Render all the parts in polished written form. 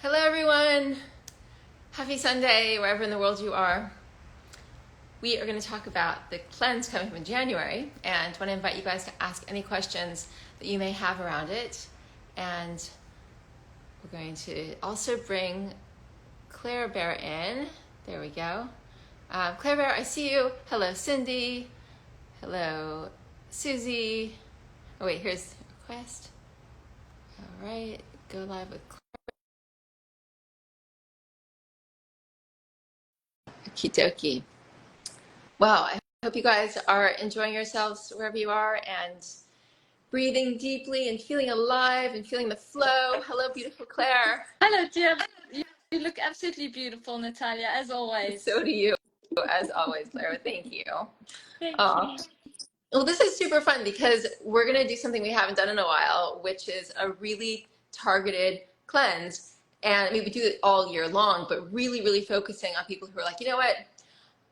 Hello, everyone. Happy Sunday, wherever in the world you are. We are going to talk about the cleanse coming up in January, and want to invite you guys to ask any questions that you may have around it. And we're going to also bring Claire Bear in. There we go. Claire Bear, I see you. Hello, Cindy. Hello, Susie. Oh, wait, here's the request. All right, go live with Claire. Okie dokie. Well, I hope you guys are enjoying yourselves wherever you are and breathing deeply and feeling alive and feeling the flow. Hello, beautiful Claire. Hello, dear. You look absolutely beautiful, Natalia, as always. So do you, as always, Claire. Thank you. Thank Oh. you. Well, this is super fun because we're going to do something we haven't done in a while, which is a really targeted cleanse. And I mean, we do it all year long, but really, really focusing on people who are like, you know what?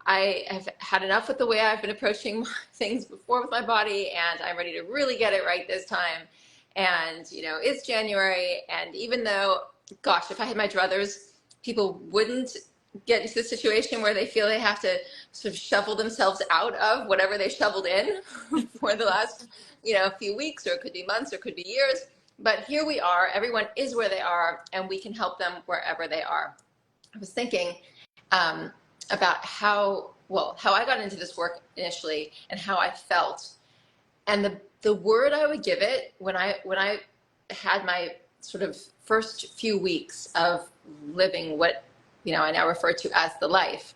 I have had enough with the way I've been approaching things before with my body, and I'm ready to really get it right this time. And, it's January, and even though, gosh, if I had my druthers, people wouldn't get into the situation where they feel they have to sort of shovel themselves out of whatever they shoveled in for the last, few weeks, or it could be months, or it could be years. But here we are, everyone is where they are, and we can help them wherever they are. I was thinking, about how I got into this work initially and how I felt. And the word I would give it when I had my sort of first few weeks of living what, I now refer to as the life,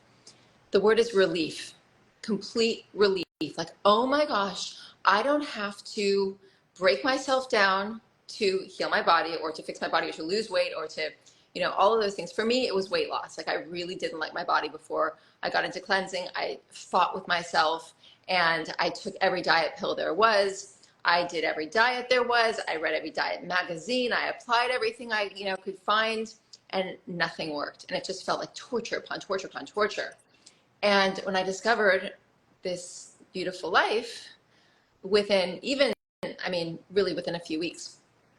the word is relief, complete relief. Like, oh my gosh, I don't have to break myself down to heal my body or to fix my body or to lose weight or to, all of those things. For me, it was weight loss. Like, I really didn't like my body before I got into cleansing. I fought with myself and I took every diet pill there was. I did every diet there was. I read every diet magazine. I applied everything I, could find, and nothing worked. And it just felt like torture upon torture upon torture. And when I discovered this beautiful life, really within a few weeks,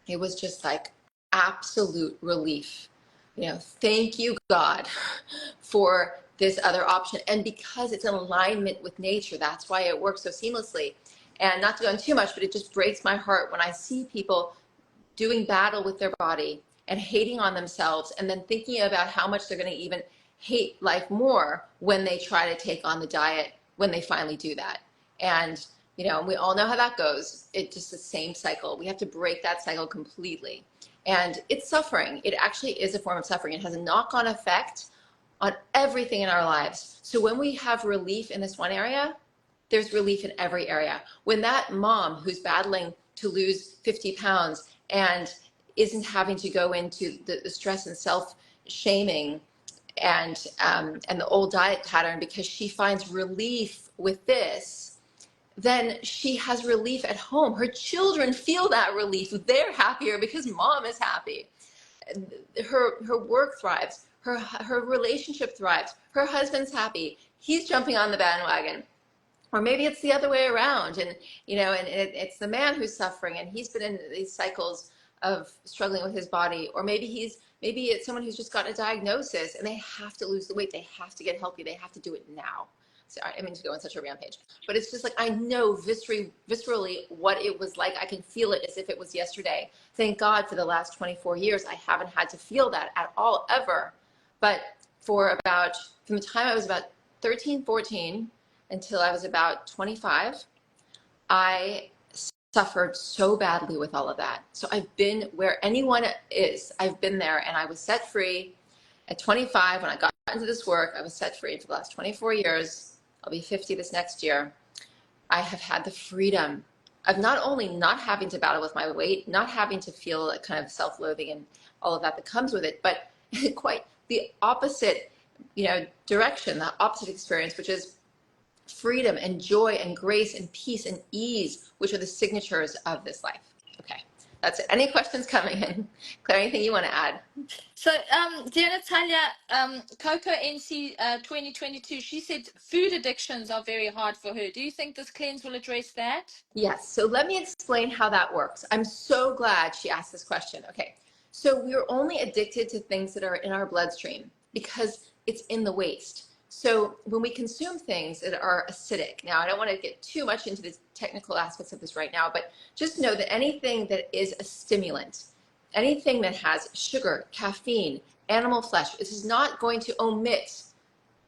it was just like absolute relief. Thank you, God, for this other option. And because it's in alignment with nature, that's why it works so seamlessly. And not to go into too much, but it just breaks my heart when I see people doing battle with their body and hating on themselves, and then thinking about how much they're going to even hate life more when they try to take on the diet when they finally do that. And we all know how that goes. It's just the same cycle. We have to break that cycle completely. And it's suffering. It actually is a form of suffering. It has a knock-on effect on everything in our lives. So when we have relief in this one area, there's relief in every area. When that mom who's battling to lose 50 pounds and isn't having to go into the stress and self-shaming and the old diet pattern because she finds relief with this, then she has relief at home. Her children feel that relief. They're happier because mom is happy. Her work thrives. Her relationship thrives. Her husband's happy. He's jumping on the bandwagon. Or maybe it's the other way around, and it's the man who's suffering, and he's been in these cycles of struggling with his body. Or maybe it's someone who's just gotten a diagnosis and they have to lose the weight, they have to get healthy, they have to do it now. Sorry, I mean to go on such a rampage, but it's just like, I know viscerally what it was like. I can feel it as if it was yesterday. Thank God for the last 24 years, I haven't had to feel that at all, ever. But from the time I was about 13, 14, until I was about 25, I suffered so badly with all of that. So I've been where anyone is. I've been there, and I was set free at 25 when I got into this work. I was set free for the last 24 years. I'll be 50 this next year. I have had the freedom of not only not having to battle with my weight, not having to feel a kind of self-loathing and all of that comes with it, but quite the opposite, direction, the opposite experience, which is freedom and joy and grace and peace and ease, which are the signatures of this life. Okay, that's it. Any questions coming in? Claire, anything you want to add? So, dear Natalia, Coco NC 2022, she said food addictions are very hard for her. Do you think this cleanse will address that? Yes, so let me explain how that works. I'm so glad she asked this question. Okay, So we're only addicted to things that are in our bloodstream because it's in the waste. So when we consume things that are acidic, now I don't want to get too much into the technical aspects of this right now, but just know that anything that is a stimulant, anything that has sugar, caffeine, animal flesh, this is not going to omit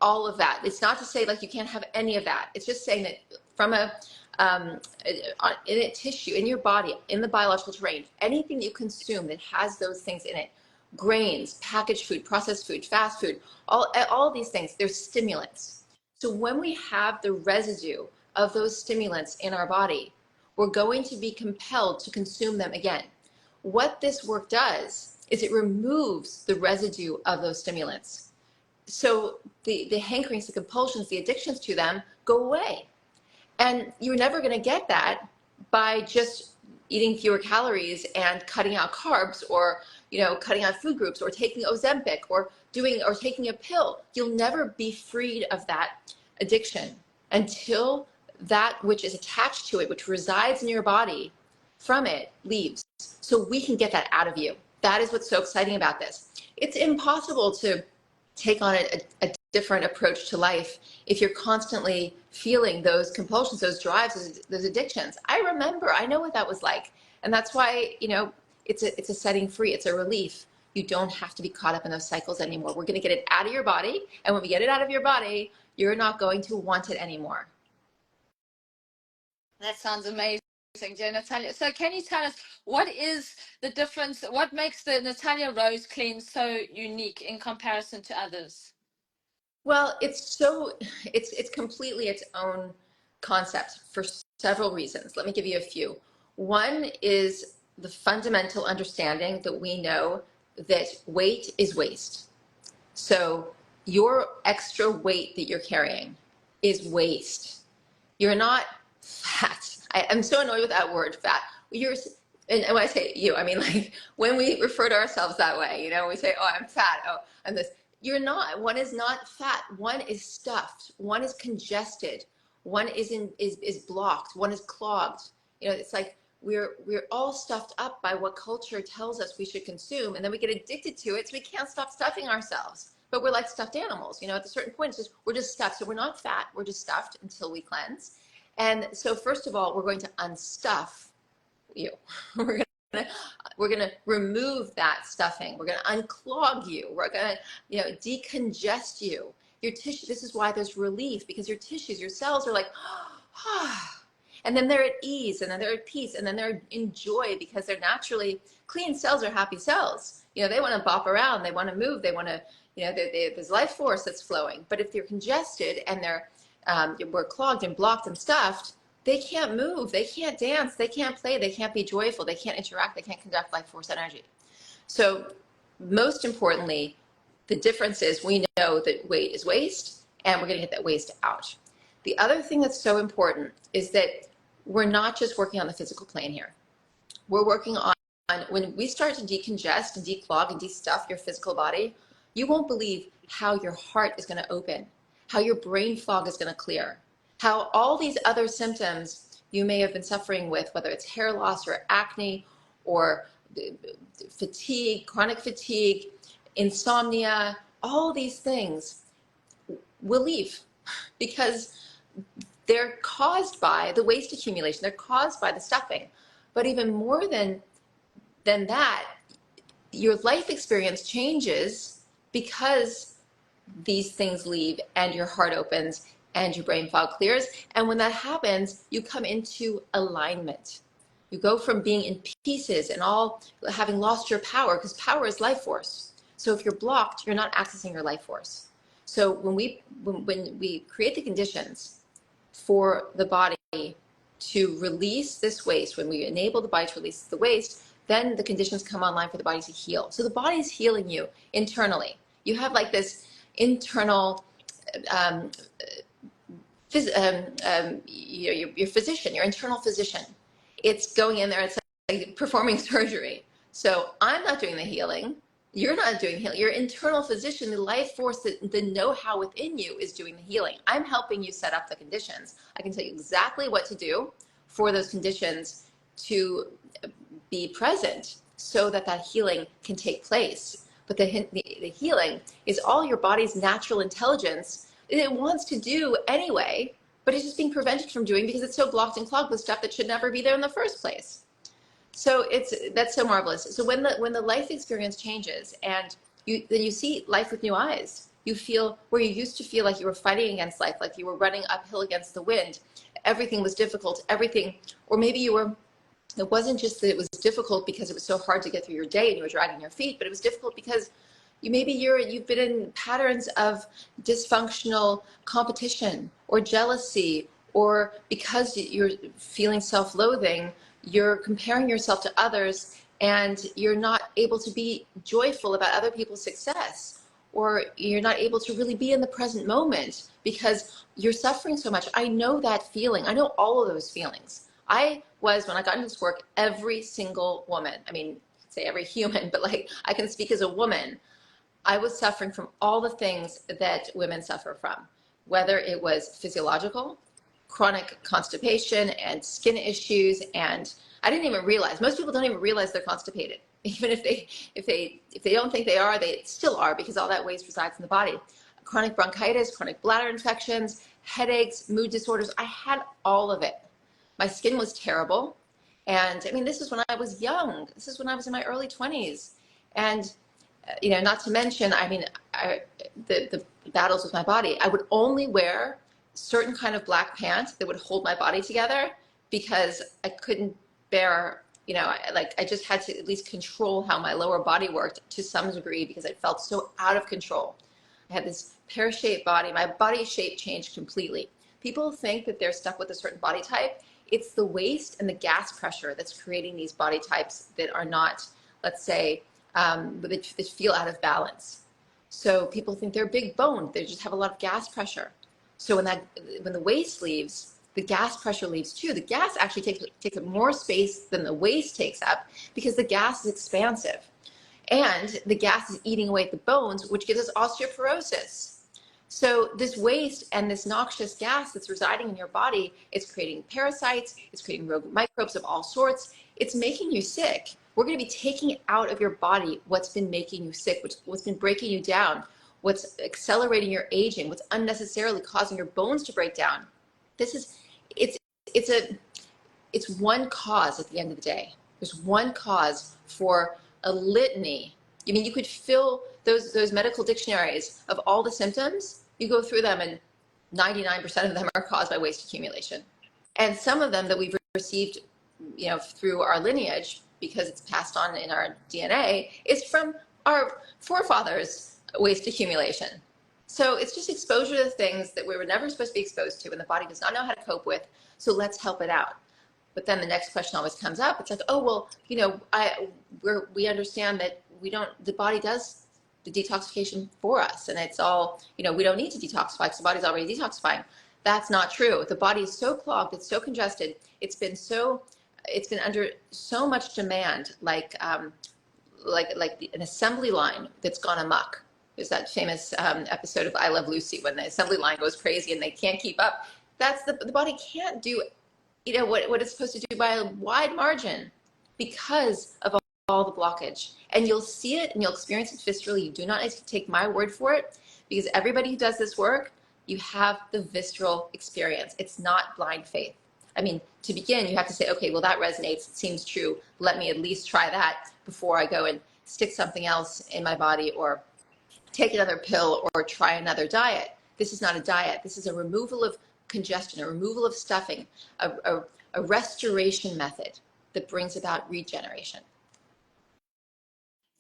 all of that. It's not to say like you can't have any of that. It's just saying that from in a tissue, in your body, in the biological terrain, anything that you consume that has those things in it, grains, packaged food, processed food, fast food, all these things, they're stimulants. So when we have the residue of those stimulants in our body, we're going to be compelled to consume them again. What this work does is it removes the residue of those stimulants. So the hankerings, the compulsions, the addictions to them go away. And you're never going to get that by just eating fewer calories and cutting out carbs, or cutting out food groups, or taking Ozempic, or taking a pill. You'll never be freed of that addiction until that which is attached to it, which resides in your body, from it leaves. So we can get that out of you. That is what's so exciting about this. It's impossible to take on a different approach to life if you're constantly feeling those compulsions, those drives, those addictions. I know what that was like. And that's why, it's a setting free, it's a relief. You don't have to be caught up in those cycles anymore. We're going to get it out of your body. And when we get it out of your body, you're not going to want it anymore. That sounds amazing, Natalia. So can you tell us what is the difference? What makes the Natalia Rose cleanse so unique in comparison to others? Well, it's completely its own concept for several reasons. Let me give you a few. One is the fundamental understanding that we know that weight is waste. So your extra weight that you're carrying is waste. You're not fat. I'm so annoyed with that word, fat. And when I say you, I mean like when we refer to ourselves that way, we say, oh, I'm fat. Oh, I'm this. You're not. One is not fat. One is stuffed. One is congested. One is blocked. One is clogged. It's like we're all stuffed up by what culture tells us we should consume, and then we get addicted to it, so we can't stop stuffing ourselves. But we're like stuffed animals. At a certain point, we're just stuffed. So we're not fat. We're just stuffed until we cleanse. And so first of all, we're going to unstuff you. We're gonna remove that stuffing. We're gonna unclog you. We're gonna, decongest you. Your tissue. This is why there's relief, because your tissues, your cells are like, and then they're at ease, and then they're at peace, and then they're in joy, because they're naturally clean cells are happy cells. They want to bop around. They want to move. They want to, there's life force that's flowing. But if they're congested and we're clogged and blocked and stuffed, they can't move, they can't dance, they can't play, they can't be joyful, they can't interact, they can't conduct life force energy. So most importantly, the difference is we know that weight is waste, and we're going to get that waste out. The other thing that's so important is that we're not just working on the physical plane here. We're working on, when we start to decongest and declog and destuff your physical body, you won't believe how your heart is going to open, how your brain fog is going to clear, how all these other symptoms you may have been suffering with, whether it's hair loss or acne or fatigue, chronic fatigue, insomnia, all these things will leave, because they're caused by the waste accumulation. They're caused by the stuffing. But even more than that, your life experience changes because these things leave and your heart opens and your brain fog clears. And when that happens, you come into alignment. You go from being in pieces and all having lost your power, because power is life force. So if you're blocked, you're not accessing your life force. So when we create the conditions for the body to release this waste, when we enable the body to release the waste, then the conditions come online for the body to heal. So the body is healing you internally. You have like this internal your physician, your internal physician. It's going in there, it's like performing surgery. So I'm not doing the healing. You're not doing healing. Your internal physician, the life force, the know-how within you is doing the healing. I'm helping you set up the conditions. I can tell you exactly what to do for those conditions to be present. so that that healing can take place. But the healing is all your body's natural intelligence. It wants to do anyway, but it's just being prevented from doing because it's so blocked and clogged with stuff that should never be there in the first place. So that's so marvelous. So when the life experience changes and then you see life with new eyes, you feel where you used to feel like you were fighting against life, like you were running uphill against the wind. Everything was difficult, everything, or maybe it wasn't just that it was difficult because it was so hard to get through your day and you were dragging your feet, but it was difficult because you've been in patterns of dysfunctional competition or jealousy, or because you're feeling self-loathing, you're comparing yourself to others and you're not able to be joyful about other people's success, or you're not able to really be in the present moment because you're suffering so much. I know that feeling. I know all of those feelings. I was, when I got into this work, every single woman, I mean, say every human, but like I can speak as a woman, I was suffering from all the things that women suffer from, whether it was physiological, chronic constipation and skin issues. And I didn't even realize, most people don't even realize they're constipated. Even if they don't think they are, they still are, because all that waste resides in the body. Chronic bronchitis, chronic bladder infections, headaches, mood disorders. I had all of it. My skin was terrible. And I mean, this is when I was young. This is when I was in my early 20s. And not to mention, I mean, the battles with my body. I would only wear certain kind of black pants that would hold my body together because I couldn't bear, I just had to at least control how my lower body worked to some degree because I felt so out of control. I had this pear-shaped body. My body shape changed completely. People think that they're stuck with a certain body type. It's the waist and the gas pressure that's creating these body types that are not, let's say, but they feel out of balance. So people think they're big boned. They just have a lot of gas pressure. So when the waist leaves, the gas pressure leaves too. The gas actually takes up more space than the waist takes up because the gas is expansive. And the gas is eating away at the bones, which gives us osteoporosis. So this waste and this noxious gas that's residing in your body, it's creating parasites, it's creating rogue microbes of all sorts. It's making you sick. We're going to be taking out of your body what's been making you sick, what's been breaking you down, what's accelerating your aging, what's unnecessarily causing your bones to break down. It's one cause at the end of the day. There's one cause for a litany. I mean, you could fill those medical dictionaries of all the symptoms. You go through them and 99% of them are caused by waste accumulation. And some of them that we've received, through our lineage, because it's passed on in our DNA, is from our forefathers' waste accumulation. So it's just exposure to things that we were never supposed to be exposed to and the body does not know how to cope with. So let's help it out. But then the next question always comes up. It's like, oh, well, we understand that the body does the detoxification for us. And it's all, we don't need to detoxify because the body's already detoxifying. That's not true. The body is so clogged, it's so congested. It's been under so much demand, like an assembly line that's gone amok. There's that famous episode of I Love Lucy when the assembly line goes crazy and they can't keep up. That's the body can't do what it's supposed to do by a wide margin because of all the blockage. And you'll see it and you'll experience it viscerally. You do not need to take my word for it, because everybody who does this work, you have the visceral experience. It's not blind faith. I mean, to begin, you have to say, okay, well, that resonates. It seems true. Let me at least try that before I go and stick something else in my body or take another pill or try another diet. This is not a diet. This is a removal of congestion, a removal of stuffing, a restoration method that brings about regeneration.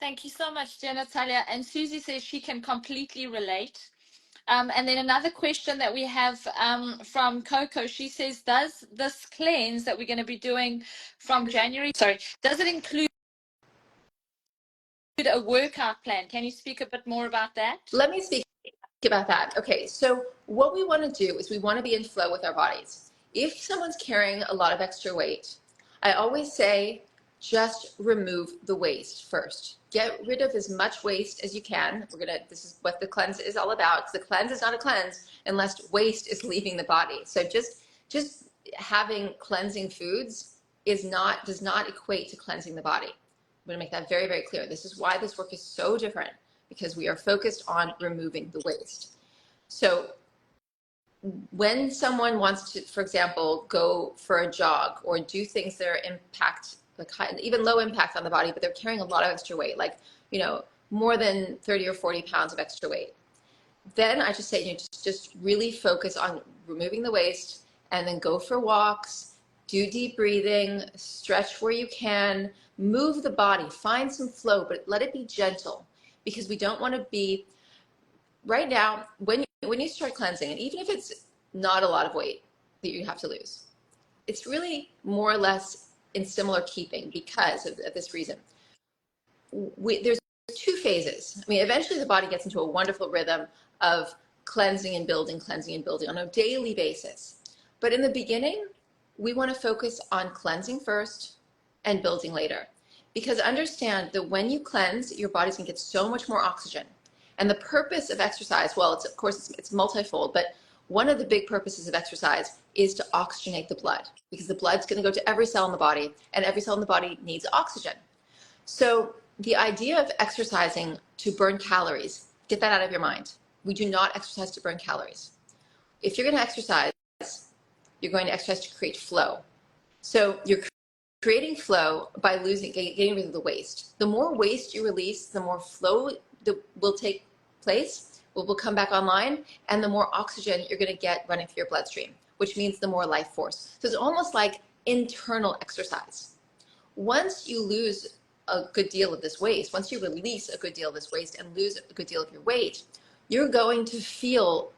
Thank you so much, dear Natalia. And Susie says she can completely relate. And then another question that we have from Coco, she says, does this cleanse that we're going to be doing from January, does it include a workout plan? Can you speak a bit more about that? Let me speak about that. Okay, so what we want to do is we want to be in flow with our bodies. If someone's carrying a lot of extra weight, I always say just remove the waste first. Get rid of as much waste as you can. This is what the cleanse is all about. The cleanse is not a cleanse unless waste is leaving the body. So just having cleansing foods does not equate to cleansing the body. going to make that very, very clear. This is why this work is so different, because we are focused on removing the waste. So when someone wants to, for example, go for a jog or do things that are impact, like even low impact on the body, but they're carrying a lot of extra weight, like, more than 30 or 40 pounds of extra weight, then I just say, just really focus on removing the waste, and then go for walks, do deep breathing, stretch where you can, move the body, find some flow, but let it be gentle, because we don't want to be, right now, when you start cleansing, and even if it's not a lot of weight that you have to lose, it's really more or less in similar keeping because of this reason. There's two phases. I mean, eventually the body gets into a wonderful rhythm of cleansing and building on a daily basis. But in the beginning, we want to focus on cleansing first and building later. Because understand that when you cleanse, your body's going to get so much more oxygen. And the purpose of exercise, well, of course, it's multifold, but one of the big purposes of exercise is to oxygenate the blood, because the blood's going to go to every cell in the body, and every cell in the body needs oxygen. So the idea of exercising to burn calories, get that out of your mind. We do not exercise to burn calories. If you're going to exercise, you're going to exercise to create flow. So you're creating flow by getting rid of the waste. The more waste you release, the more flow that will take place, will come back online, and the more oxygen you're going to get running through your bloodstream, which means the more life force. So it's almost like internal exercise. Once you lose a good deal of this waste, once you release a good deal of this waste and lose a good deal of your weight, you're going to feel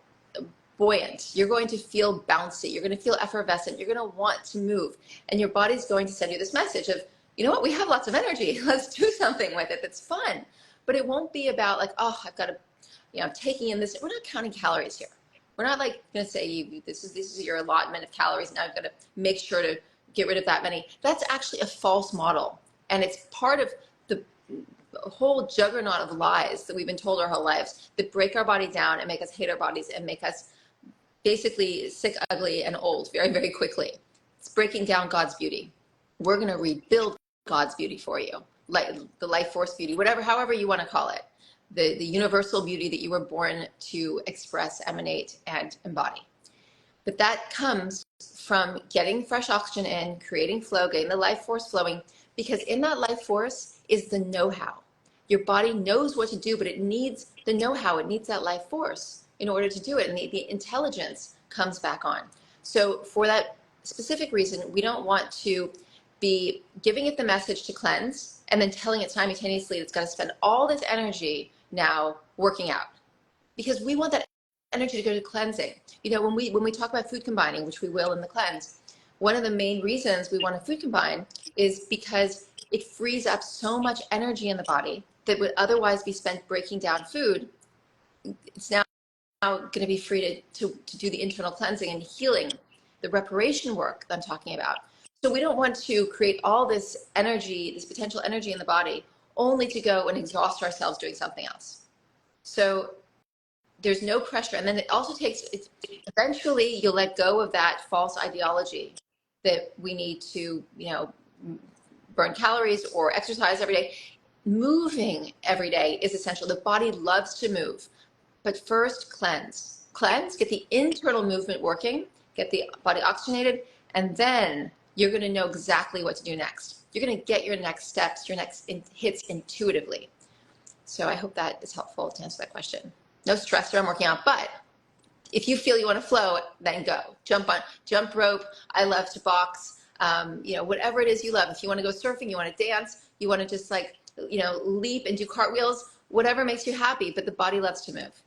buoyant, you're going to feel bouncy, you're going to feel effervescent, you're going to want to move, and your body's going to send you this message of, you know what, we have lots of energy, let's do something with it that's fun. But it won't be about like, oh, I've got to, I'm taking in this. We're not counting calories here. We're not like going to say, this is your allotment of calories, now I've got to make sure to get rid of that many. That's actually a false model, and it's part of the whole juggernaut of lies that we've been told our whole lives that break our body down and make us hate our bodies and make us basically sick, ugly, and old very, very quickly. It's breaking down God's beauty. We're going to rebuild God's beauty for you, like the life force beauty, however you want to call it, the universal beauty that you were born to express, emanate, and embody. But that comes from getting fresh oxygen in, creating flow, getting the life force flowing, because in that life force is the know-how. Your body knows what to do, but it needs the know-how. It needs that life force in order to do it, and the intelligence comes back on. So for that specific reason, we don't want to be giving it the message to cleanse and then telling it simultaneously it's got to spend all this energy now working out, because we want that energy to go to cleansing. When we talk about food combining, which we will in the cleanse, one of the main reasons we want to food combine is because it frees up so much energy in the body that would otherwise be spent breaking down food. It's now going to be free to do the internal cleansing and healing, the reparation work that I'm talking about. So we don't want to create all this energy, this potential energy in the body, only to go and exhaust ourselves doing something else. So there's no pressure. And then it also eventually you'll let go of that false ideology that we need to, burn calories or exercise every day. Moving every day is essential. The body loves to move. But first, cleanse, get the internal movement working, get the body oxygenated, and then you're going to know exactly what to do next. You're going to get your next steps, your next hits intuitively. So I hope that is helpful to answer that question. No stress that I'm working out, but if you feel you want to flow, then go. Jump rope. I love to box. Whatever it is you love. If you want to go surfing, you want to dance, you want to just leap and do cartwheels, whatever makes you happy, but the body loves to move.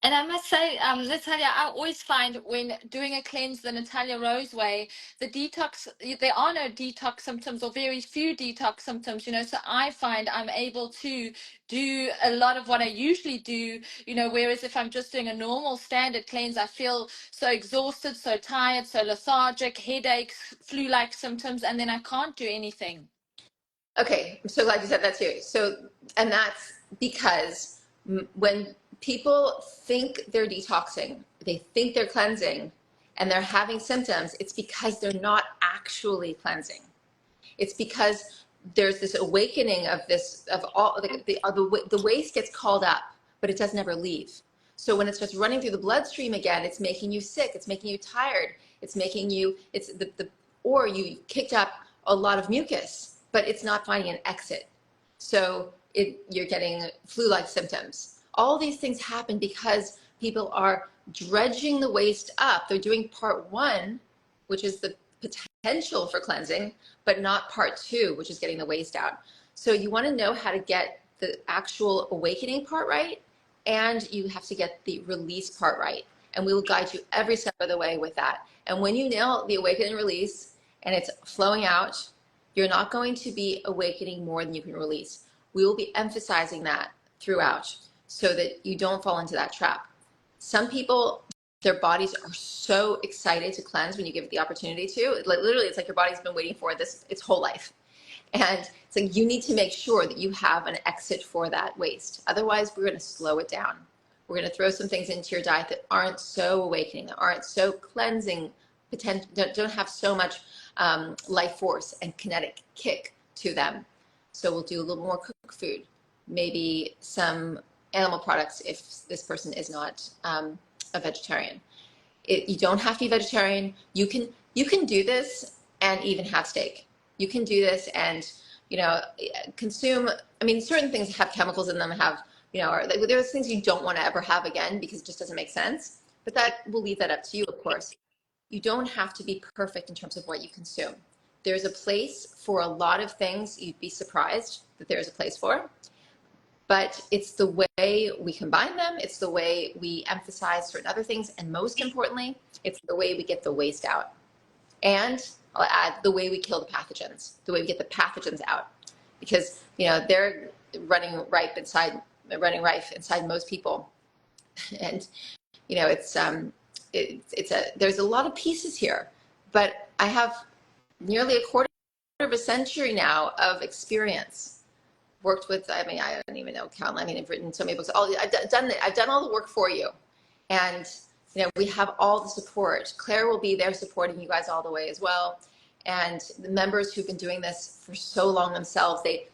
And I must say, Natalia, I always find when doing a cleanse the Natalia Rose way, the detox, there are no detox symptoms or very few detox symptoms, so I find I'm able to do a lot of what I usually do, whereas if I'm just doing a normal standard cleanse, I feel so exhausted, so tired, so lethargic, headaches, flu-like symptoms, and then I can't do anything. Okay, I'm so glad you said that too. And that's because when people think they're detoxing, they think they're cleansing, and they're having symptoms, it's because they're not actually cleansing. It's because there's this awakening of this, of all the waste gets called up, but it doesn't ever leave. So when it starts running through the bloodstream again, it's making you sick, it's making you tired, it's making you, it's or you kicked up a lot of mucus, but it's not finding an exit. So you're getting flu-like symptoms. All these things happen because people are dredging the waste up. They're doing part one, which is the potential for cleansing, but not part two, which is getting the waste out. So you want to know how to get the actual awakening part right, and you have to get the release part right. And we will guide you every step of the way with that. And when you nail the awaken and release and it's flowing out, you're not going to be awakening more than you can release. We will be emphasizing that throughout so that you don't fall into that trap. Some people, their bodies are so excited to cleanse when you give it the opportunity to. Literally, it's like your body's been waiting for this its whole life. And it's like you need to make sure that you have an exit for that waste. Otherwise, we're going to slow it down. We're going to throw some things into your diet that aren't so awakening, that aren't so cleansing, don't have so much life force and kinetic kick to them. So we'll do a little more cooked food, maybe some animal products if this person is not a vegetarian. You don't have to be vegetarian. You can do this and even have steak. You can do this and consume. I mean, certain things have chemicals in them. Have there's things you don't want to ever have again because it just doesn't make sense. But we'll leave that up to you, of course. You don't have to be perfect in terms of what you consume. There's a place for a lot of things. You'd be surprised that there's a place for. But it's the way we combine them. It's the way we emphasize certain other things. And most importantly, it's the way we get the waste out. And I'll add the way we kill the pathogens, the way we get the pathogens out. Because, they're running rife inside most people. And, there's a lot of pieces here. But I have nearly a quarter of a century now of experience. Worked with, I don't even know, count. I've written so many books. I've done all the work for you. And, we have all the support. Claire will be there supporting you guys all the way as well. And the members who've been doing this for so long themselves, the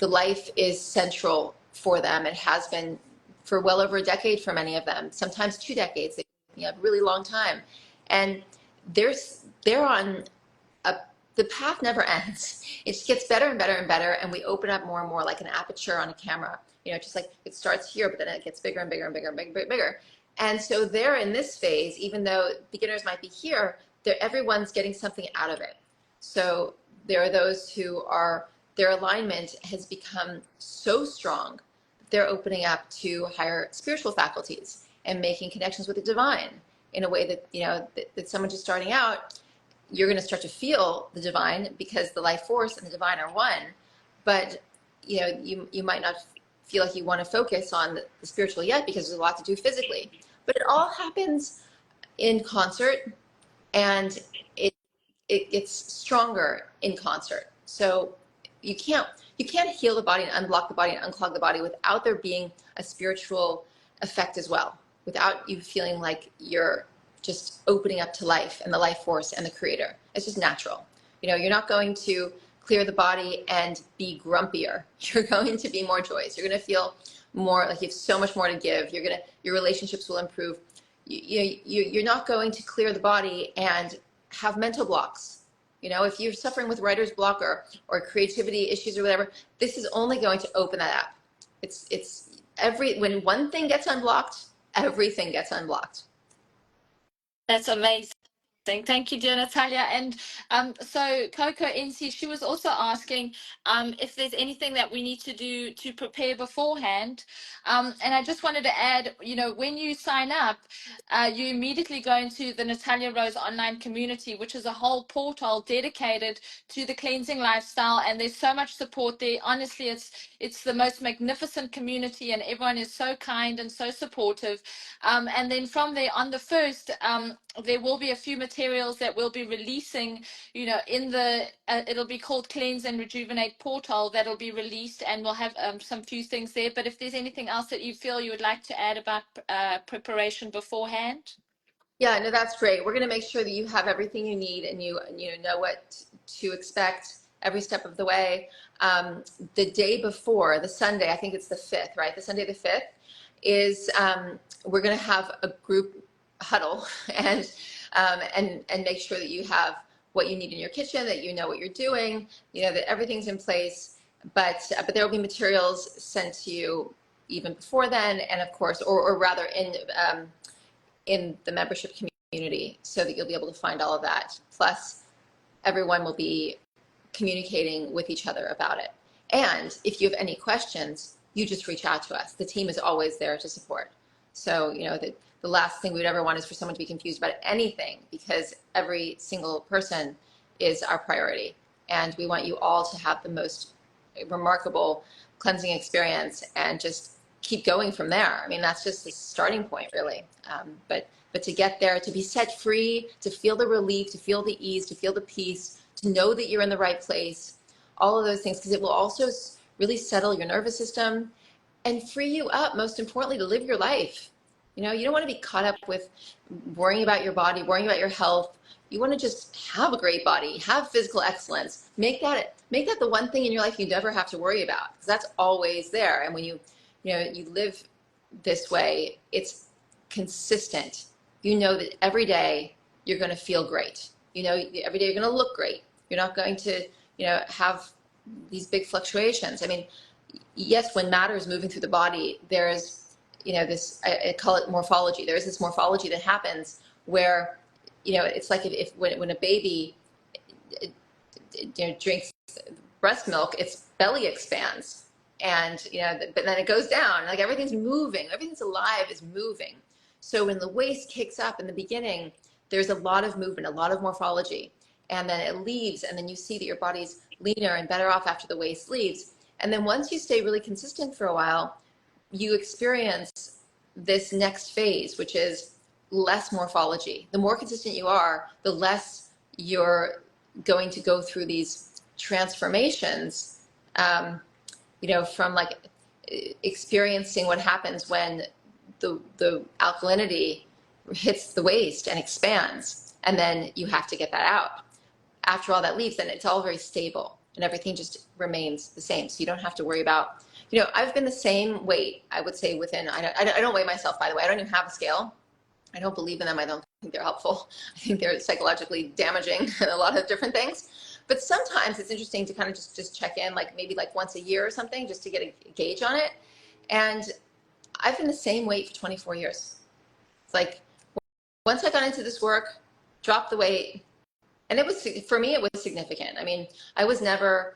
life is central for them. It has been for well over a decade for many of them, sometimes 2 decades, a really long time. And they're on the path never ends. It just gets better and better and better, and we open up more and more like an aperture on a camera. Just like it starts here, but then it gets bigger and bigger and bigger and bigger. And so they're in this phase, even though beginners might be here, everyone's getting something out of it. So there are those who their alignment has become so strong that they're opening up to higher spiritual faculties and making connections with the divine in a way that, that someone just starting out, you're going to start to feel the divine because the life force and the divine are one. But you might not feel like you want to focus on the spiritual yet because there's a lot to do physically. But it all happens in concert, and it gets stronger in concert. So you can't heal the body and unblock the body and unclog the body without there being a spiritual effect as well, without you feeling like you're just opening up to life and the life force and the creator. It's just natural. You're not going to clear the body and be grumpier. You're going to be more joyous. You're going to feel more like you have so much more to give. Your relationships will improve. You're not going to clear the body and have mental blocks. If you're suffering with writer's block or creativity issues or whatever, this is only going to open that up. When one thing gets unblocked, everything gets unblocked. That's amazing. Thank you, dear Natalia. And so Coco NC, she was also asking if there's anything that we need to do to prepare beforehand. And I just wanted to add, when you sign up, you immediately go into the Natalia Rose online community, which is a whole portal dedicated to the cleansing lifestyle. And there's so much support there. Honestly, it's the most magnificent community, and everyone is so kind and so supportive. And then from there, on the 1st, there will be a few materials that we'll be releasing, in the, it'll be called Cleanse and Rejuvenate portal that'll be released, and we'll have some few things there. But if there's anything else that you feel you would like to add about preparation beforehand. Yeah, no, that's great. We're going to make sure that you have everything you need and you know what to expect every step of the way. The day before, the Sunday, I think it's the 5th, right? The Sunday the 5th is we're going to have a group huddle and make sure that you have what you need in your kitchen, that you know what you're doing, that everything's in place. But there will be materials sent to you even before then, and of course, or rather in the membership community, so that you'll be able to find all of that. Plus, everyone will be communicating with each other about it. And if you have any questions, you just reach out to us. The team is always there to support. So, the last thing we would ever want is for someone to be confused about anything, because every single person is our priority. And we want you all to have the most remarkable cleansing experience and just keep going from there. I mean, that's just the starting point, really. But to get there, to be set free, to feel the relief, to feel the ease, to feel the peace, to know that you're in the right place, all of those things, because it will also really settle your nervous system and free you up, most importantly, to live your life. You don't want to be caught up with worrying about your body, worrying about your health. You want to just have a great body, have physical excellence, make that the one thing in your life you never have to worry about, because that's always there. And when you live this way, it's consistent. You know that every day you're going to feel great. Every day you're going to look great. You're not going to, have these big fluctuations. I mean, yes, when matter is moving through the body, there's, this, I call it morphology. There's this morphology that happens where, it's like when a baby drinks breast milk, its belly expands, and but then it goes down. Like everything's moving, everything's alive is moving. So when the waist kicks up in the beginning, there's a lot of movement, a lot of morphology, and then it leaves, and then you see that your body's leaner and better off after the waist leaves. And then once you stay really consistent for a while, you experience this next phase, which is less morphology. The more consistent you are, the less you're going to go through these transformations, from like experiencing what happens when the alkalinity hits the waist and expands, and then you have to get that out. After all that leaves, then it's all very stable and everything just remains the same. So you don't have to worry about, I've been the same weight, I would say, within, I don't weigh myself, by the way. I don't even have a scale. I don't believe in them. I don't think they're helpful. I think they're psychologically damaging and a lot of different things. But sometimes it's interesting to kind of just check in, like maybe like once a year or something, just to get a gauge on it. And I've been the same weight for 24 years. It's like, once I got into this work, dropped the weight, and it was, for me, it was significant. I mean, I was never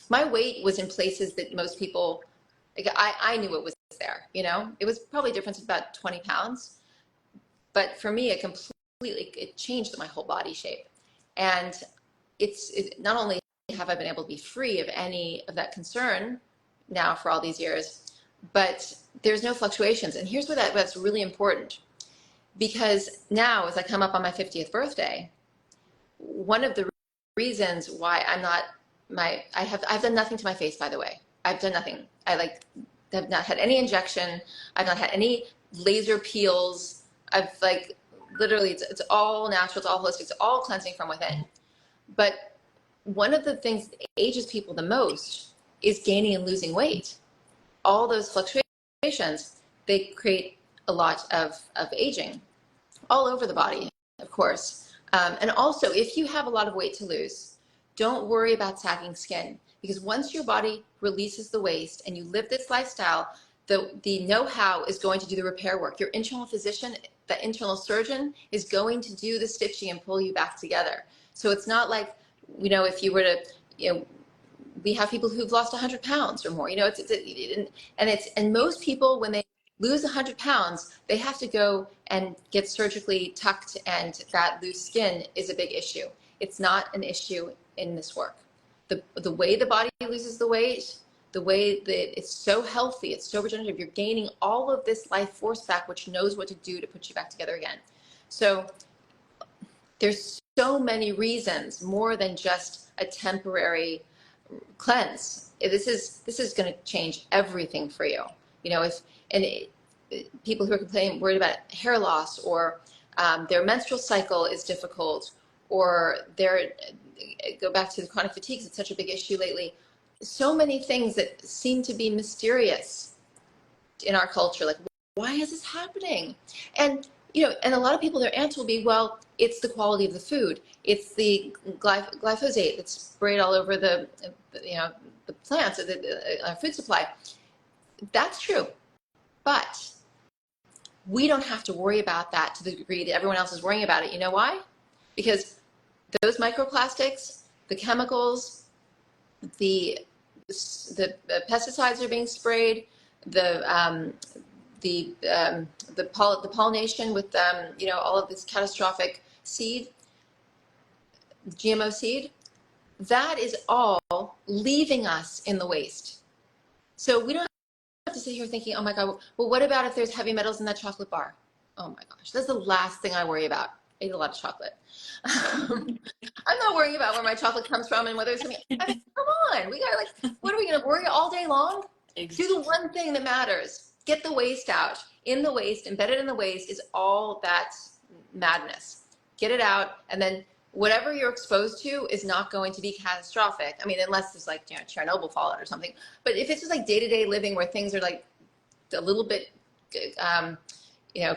my weight was in places that most people, like I knew it was there, it was probably a difference of about 20 pounds. But for me, it changed my whole body shape. And it's not only have I been able to be free of any of that concern now for all these years, but there's no fluctuations. And here's where that's really important. Because now, as I come up on my 50th birthday, one of the reasons why I've done nothing to my face, by the way. I've done nothing. I have not had any injection. I've not had any laser peels. I've literally, it's all natural, it's all holistic, it's all cleansing from within. But one of the things that ages people the most is gaining and losing weight. All those fluctuations, they create a lot of aging all over the body, of course. And also, if you have a lot of weight to lose, don't worry about sagging skin, because once your body releases the waste and you live this lifestyle, the know-how is going to do the repair work. Your internal physician, the internal surgeon, is going to do the stitching and pull you back together. So it's not like, if you were to, we have people who've lost 100 pounds or more, and most people, when they lose 100 pounds, they have to go and get surgically tucked, and that loose skin is a big issue. It's not an issue in this work. The way the body loses the weight, the way that it's so healthy, it's so regenerative, you're gaining all of this life force back, which knows what to do to put you back together again. So there's so many reasons, more than just a temporary cleanse. This is going to change everything for you. People who are worried about hair loss, or their menstrual cycle is difficult, or they're, go back to the chronic fatigues, it's such a big issue lately. So many things that seem to be mysterious in our culture, like, why is this happening? And and a lot of people, their answer will be, well, it's the quality of the food. It's the glyphosate that's sprayed all over the plants, the food supply. That's true. But we don't have to worry about that to the degree that everyone else is worrying about it. You know why? Because those microplastics, the chemicals, the pesticides are being sprayed, the pollination with all of this catastrophic seed, GMO seed, that is all leaving us in the waste. So we don't have to sit here thinking, oh my God, well, what about if there's heavy metals in that chocolate bar? Oh my gosh, that's the last thing I worry about. I eat a lot of chocolate. I'm not worrying about where my chocolate comes from and whether it's something. I mean, come on, we got what are we going to worry all day long? Exactly. Do the one thing that matters. Get the waste out. In the waste, embedded in the waste is all that madness. Get it out, and then whatever you're exposed to is not going to be catastrophic. I mean, unless it's like Chernobyl fallout or something. But if it's just like day-to-day living where things are like a little bit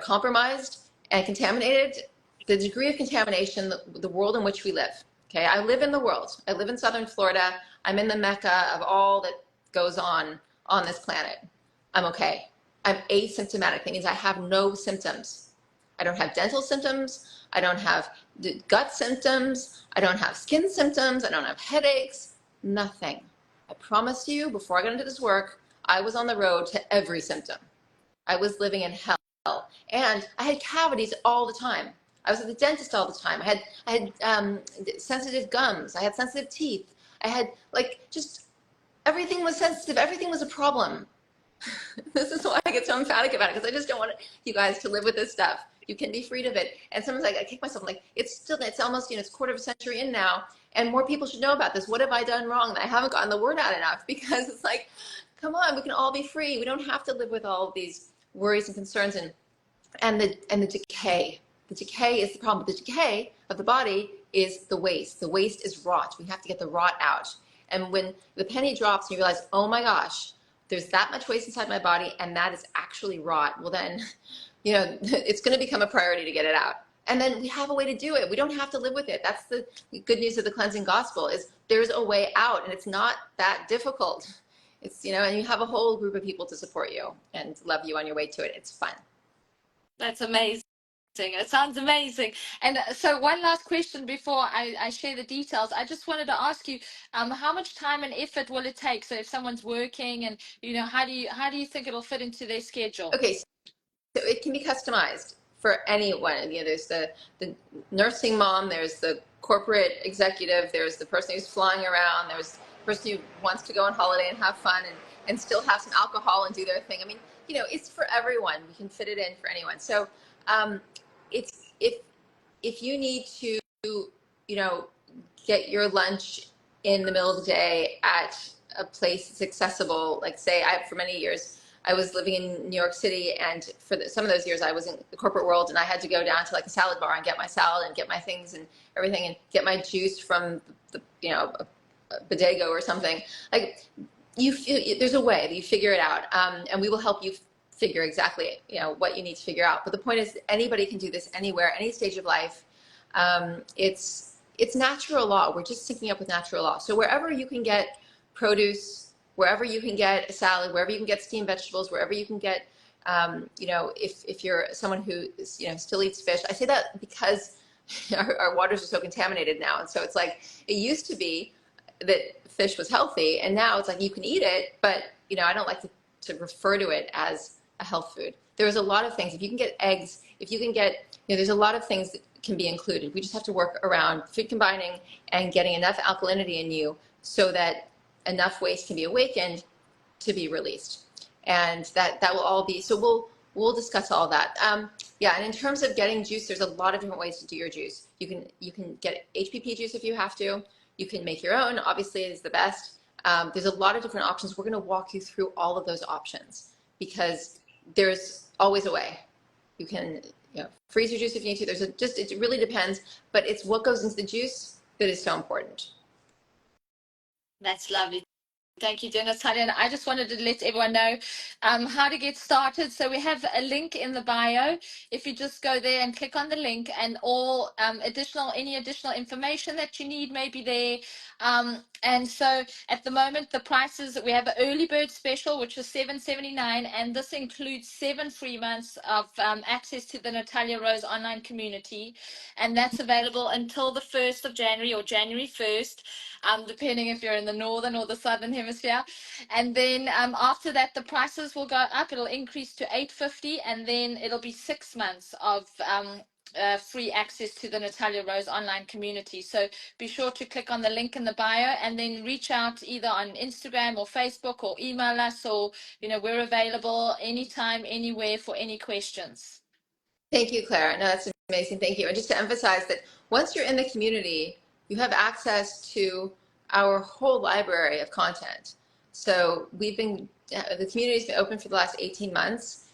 compromised and contaminated, the degree of contamination, the world in which we live. Okay, I live in the world. I live in southern Florida. I'm in the mecca of all that goes on this planet. I'm okay. I'm asymptomatic. That means I have no symptoms. I don't have dental symptoms. I don't have gut symptoms. I don't have skin symptoms. I don't have headaches. Nothing. I promise you, before I got into this work, I was on the road to every symptom. I was living in hell. And I had cavities all the time. I was at the dentist all the time. I had sensitive gums. I had sensitive teeth. I had just everything was sensitive. Everything was a problem. This is why I get so emphatic about it, because I just don't want you guys to live with this stuff. You can be freed of it. And sometimes I kick myself, it's almost, it's a quarter of a century in now, and more people should know about this. What have I done wrong that I haven't gotten the word out enough? Because it's like, come on, we can all be free. We don't have to live with all of these worries and concerns and the decay. The decay is the problem. The decay of the body is the waste. The waste is rot. We have to get the rot out. And when the penny drops and you realize, oh my gosh, there's that much waste inside my body and that is actually rot, well then, it's going to become a priority to get it out. And then we have a way to do it. We don't have to live with it. That's the good news of the cleansing gospel, is there's a way out, and it's not that difficult. It's, and you have a whole group of people to support you and love you on your way to it. It's fun. That's amazing. It sounds amazing. And so one last question before I share the details. I just wanted to ask you, how much time and effort will it take? So if someone's working and, how do you think it'll fit into their schedule? Okay, so it can be customized for anyone. There's the nursing mom, there's the corporate executive, there's the person who's flying around, there's the person who wants to go on holiday and have fun and still have some alcohol and do their thing. I mean, it's for everyone. We can fit it in for anyone. So it's if you need to get your lunch in the middle of the day at a place that's accessible, like say for many years I was living in New York City, and for some of those years I was in the corporate world, and I had to go down to a salad bar and get my salad and get my things and everything and get my juice from the a bodega or something. There's a way that you figure it out, and we will help you figure exactly what you need to figure out. But the point is, anybody can do this anywhere, any stage of life. It's natural law. We're just syncing up with natural law. So wherever you can get produce, wherever you can get a salad, wherever you can get steamed vegetables, wherever you can get, if you're someone who still eats fish. I say that because our waters are so contaminated now, and so it's it used to be that fish was healthy, and now it's you can eat it, but I don't like to refer to it as a health food. There's a lot of things. If you can get eggs, if you can get, there's a lot of things that can be included. We just have to work around food combining and getting enough alkalinity in you so that enough waste can be awakened to be released. And that will all be, so we'll discuss all that. Yeah, and in terms of getting juice, there's a lot of different ways to do your juice. You can get HPP juice if you have to. You can make your own, obviously it is the best. There's a lot of different options. We're gonna walk you through all of those options because there's always a way. You can freeze your juice if you need to. It really depends, but it's what goes into the juice that is so important. That's lovely. Thank you, dear Natalia. And I just wanted to let everyone know how to get started. So we have a link in the bio. If you just go there and click on the link, and all any additional information that you need may be there. And so at the moment, the prices, we have an early bird special, which is $7.79, and this includes 7 free months of access to the Natalia Rose online community, and that's available until the 1st of January or January 1st. Depending if you're in the northern or the southern hemisphere. And then after that, the prices will go up. It'll increase to $8.50, and then it'll be 6 months of free access to the Natalia Rose online community. So be sure to click on the link in the bio, and then reach out either on Instagram or Facebook, or email us, or we're available anytime, anywhere for any questions. Thank you, Claire. No, that's amazing. Thank you. And just to emphasize that once you're in the community, you have access to our whole library of content. So the community's been open for the last 18 months.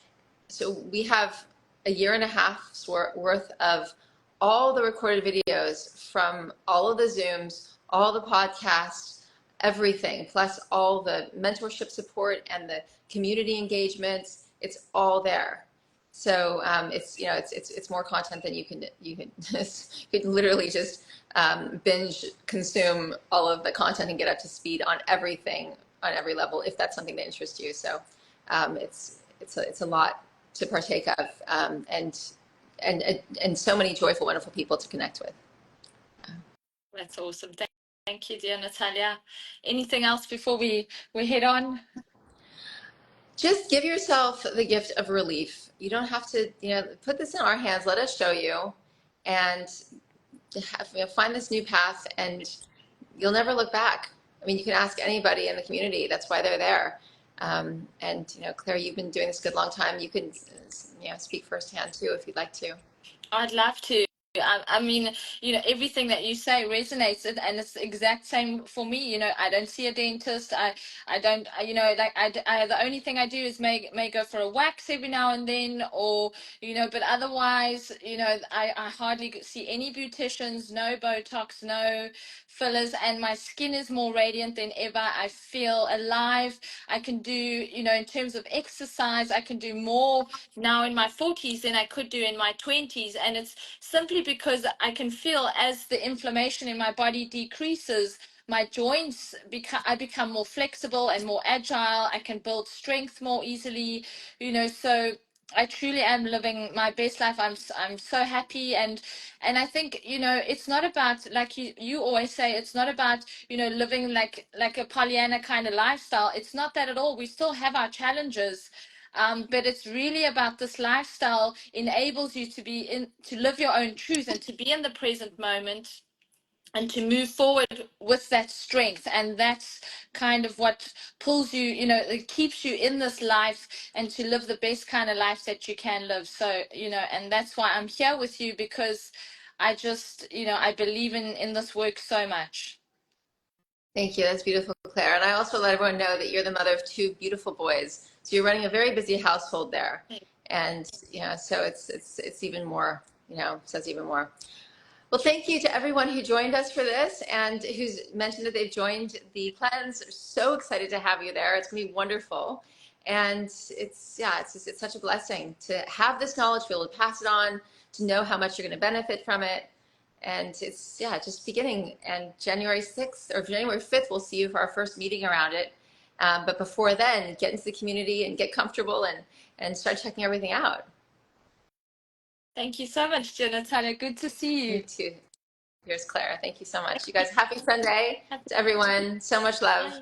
So we have a year and a half's worth of all the recorded videos from all of the Zooms, all the podcasts, everything, plus all the mentorship support and the community engagements. It's all there. So it's more content than you can literally just binge consume all of the content and get up to speed on everything on every level if that's something that interests you. So it's a lot to partake of, and so many joyful, wonderful people to connect with. That's awesome. Thank you, dear Natalia. Anything else before we head on? Just give yourself the gift of relief. You don't have to, put this in our hands. Let us show you, and find this new path, and you'll never look back. I mean, you can ask anybody in the community. That's why they're there. And Claire, you've been doing this a good long time. You can, speak firsthand too if you'd like to. I'd love to. I mean, everything that you say resonates, and it's the exact same for me. I don't see a dentist. I don't, the only thing I do is may go for a wax every now and then, or, but otherwise, I hardly see any beauticians, no Botox, no fillers, and my skin is more radiant than ever. I feel alive. I can do, in terms of exercise, I can do more now in my 40s than I could do in my 20s. And it's simply because I can feel, as the inflammation in my body decreases, my joints become more flexible and more agile. I can build strength more easily, so I truly am living my best life. I'm so happy, and I think it's not about, like you always say, it's not about living like a Pollyanna kind of lifestyle. It's not that at all. We still have our challenges, but it's really about this lifestyle enables you to live your own truth and to be in the present moment and to move forward with that strength. And that's kind of what pulls you, it keeps you in this life, and to live the best kind of life that you can live. So, and that's why I'm here with you, because I just, I believe in this work so much. Thank you. That's beautiful, Claire. And I also let everyone know that you're the mother of 2 beautiful boys. So you're running a very busy household there. And, so it's even more, says even more. Well, thank you to everyone who joined us for this and who's mentioned that they've joined the cleanse. We're so excited to have you there. It's going to be wonderful. And it's such a blessing to have this knowledge, be able to pass it on, to know how much you're going to benefit from it. And it's just beginning. And January 6th or January 5th, we'll see you for our first meeting around it. But before then, get into the community and get comfortable and start checking everything out. Thank you so much, Natalia. Good to see you. You too. Here's Claire. Thank you so much. You guys, happy Sunday to everyone. So much love. Bye.